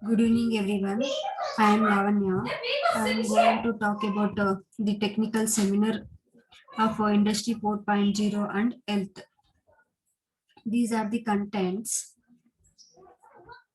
Good evening, everyone. I am Lavanya. I am going to talk about the technical seminar of Industry 4.0 and health. These are the contents.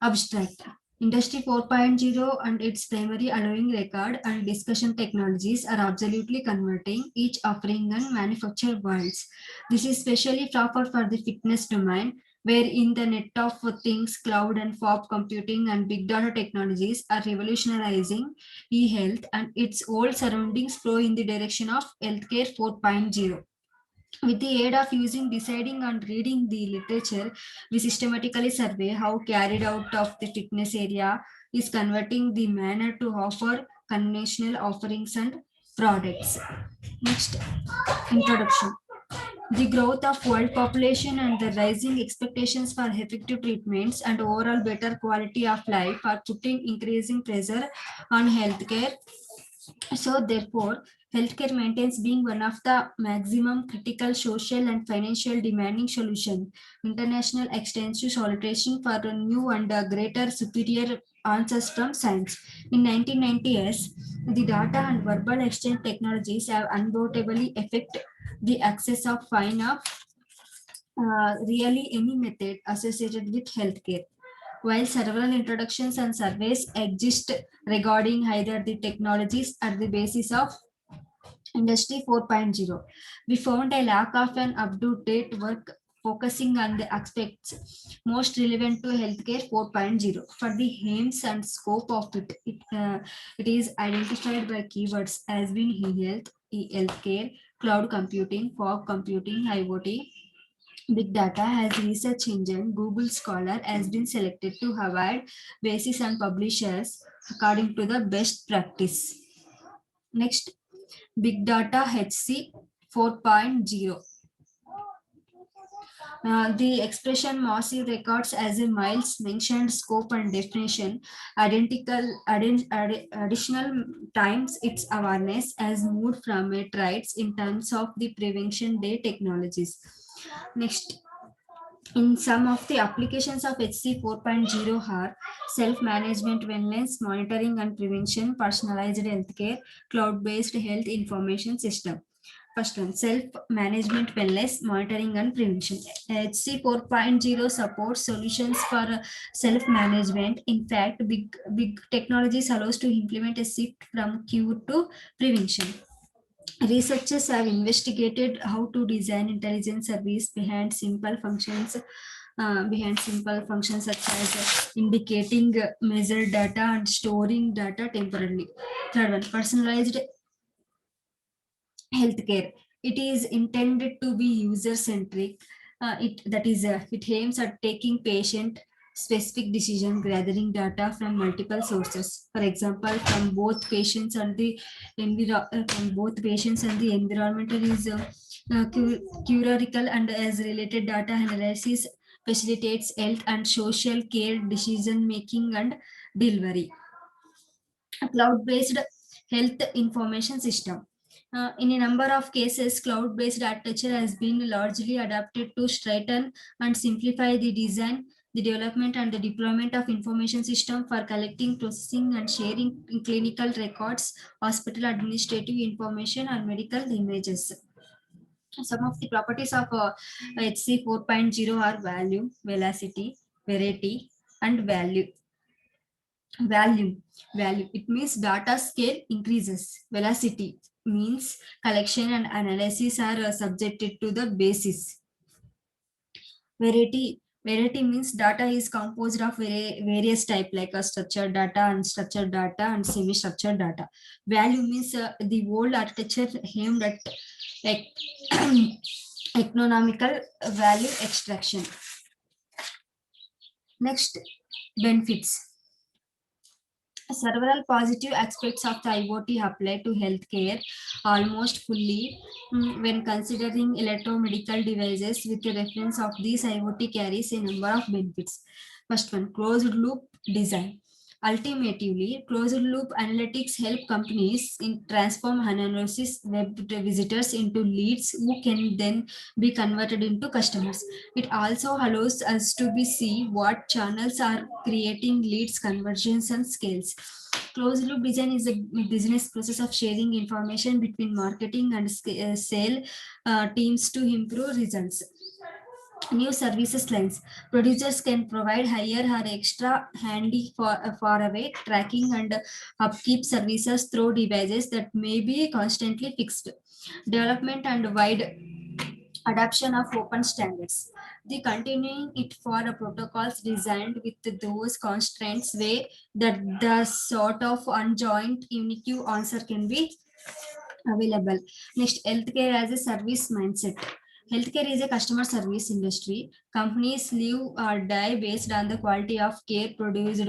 Abstract. Industry 4.0 and its primary allowing record and discussion technologies are absolutely converting each offering and manufacture worlds. This is especially proper for the fitness domain, where in the net of things, cloud and fog computing and big data technologies are revolutionizing e-health and its old surroundings flow in the direction of healthcare 4.0. With the aid of using deciding and reading the literature, we systematically survey how carried out of the fitness area is converting the manner to offer conventional offerings and products. Next, introduction. The growth of world population and the rising expectations for effective treatments and overall better quality of life are putting increasing pressure on healthcare. So, therefore, healthcare maintains being one of the maximum critical social and financial demanding solution. International extensive solicitation for a new and greater superior answers from science. In 1990s, the data and verbal exchange technologies have undoubtedly affected the access of fine of really any method associated with healthcare. While several introductions and surveys exist regarding either the technologies at the basis of Industry 4.0, we found a lack of an up-to-date work focusing on the aspects most relevant to healthcare 4.0. For the aims and scope of it is identified by keywords as being e-health, e-healthcare, cloud computing, fog computing, IoT, Big data as research engine, Google Scholar has been selected to provide basis and publishers according to the best practice. Next, Big Data HC 4.0. The expression massive records as a miles mentioned scope and definition additional times its awareness has moved from it rights in terms of the prevention day technologies. Next, in some of the applications of HC 4.0 are self-management wellness, monitoring and prevention, personalized healthcare, cloud-based health information system. First one, self-management wellness, monitoring and prevention. HC 4.0 supports solutions for self-management. In fact, big technologies allows to implement a shift from cure to prevention. Researchers have investigated how to design intelligent service behind simple functions such as indicating measured data and storing data temporarily. Third one, personalized healthcare. It is intended to be user centric. It aims at taking patient specific decision gathering data from multiple sources, for example from both patients and the environmental is curatorial and as related data analysis facilitates health and social care decision making and delivery. A cloud-based health information system. In a number of cases, cloud-based architecture has been largely adapted to straighten and simplify the design, the development and the deployment of information system for collecting, processing and sharing clinical records, hospital administrative information and medical images. Some of the properties of HC 4.0 are value, velocity, variety, and value. Value it means data scale increases. Velocity means collection and analysis are subjected to the basis. Variety means data is composed of various type like a structured data, unstructured data and semi-structured data. Value means the whole architecture aimed at like economical value extraction. Next, benefits. Several positive aspects of the IoT apply to healthcare almost fully when considering electromedical devices with the reference of these IoT carries a number of benefits. First one, closed loop design. Ultimately, closed-loop analytics help companies transform analysis web visitors into leads who can then be converted into customers. It also allows us to see what channels are creating leads, conversions, and scales. Closed loop design is a business process of sharing information between marketing and sale teams to improve results. New services lines. Producers can provide higher or extra handy for far away tracking and upkeep services through devices that may be constantly fixed. Development and wide adoption of open standards. The continuing it for a protocols designed with those constraints way that the sort of unjoined unique answer can be available. Next, healthcare as a service mindset. Healthcare is a customer service industry. Companies live or die based on the quality of care produced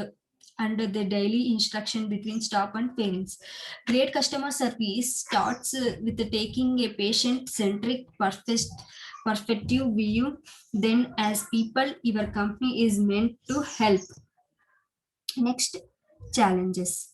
and the daily instruction between staff and parents. Great customer service starts with taking a patient-centric perspective view. Then, as people, your company is meant to help. Next, challenges.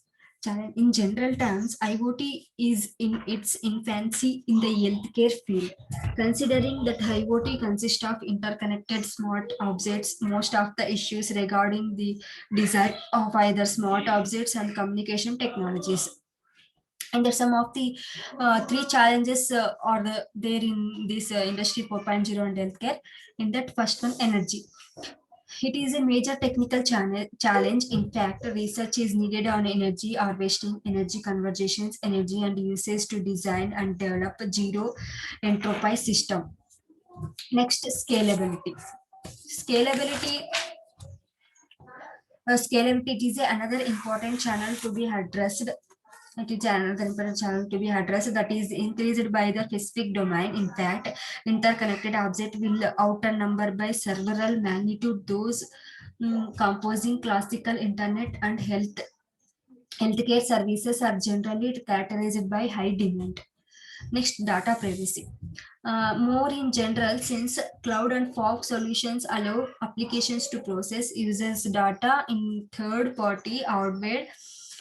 In general terms, IoT is in its infancy in the healthcare field. Considering that IoT consists of interconnected smart objects, most of the issues regarding the design of either smart objects and communication technologies. And there's some of the three challenges there in this industry 4.0 and healthcare. In that first one, energy. It is a major technical challenge. In fact, research is needed on energy harvesting, energy conversions, energy and usage to design and develop a zero entropy system. Next, scalability. Scalability Scalability is another important channel to be addressed. It is another important channel to be addressed that is increased by the specific domain. In fact, interconnected object will outnumber by several magnitude those composing classical internet and healthcare services are generally characterized by high demand. Next, data privacy. More in general, since cloud and fog solutions allow applications to process users' data in third-party hardware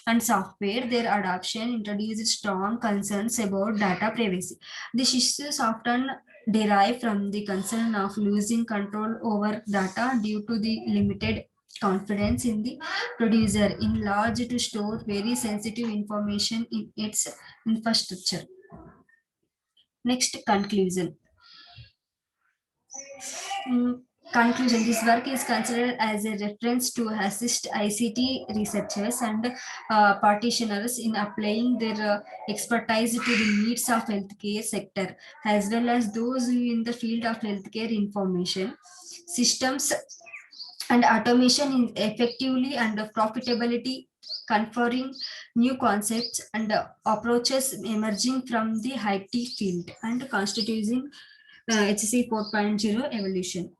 and software, their adoption introduces strong concerns about data privacy. These issues often derive from the concern of losing control over data due to the limited confidence in the producer in large to store very sensitive information in its infrastructure. Next, conclusion. Conclusion. This work is considered as a reference to assist ICT researchers and practitioners in applying their expertise to the needs of healthcare sector, as well as those who in the field of healthcare information systems and automation in effectively and profitability, conferring new concepts and approaches emerging from the IT field and constituting HC 4.0 evolution.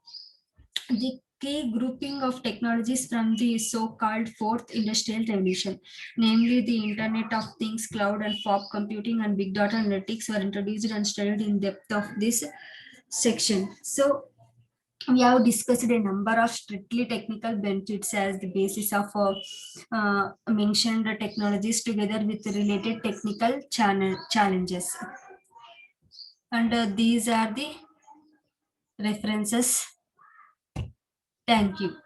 The key grouping of technologies from the so-called fourth industrial revolution, namely the Internet of Things, cloud and fog computing and big data analytics were introduced and studied in depth of this section. So we have discussed a number of strictly technical benefits as the basis of mentioned technologies together with related technical challenges. And these are the references. Thank you.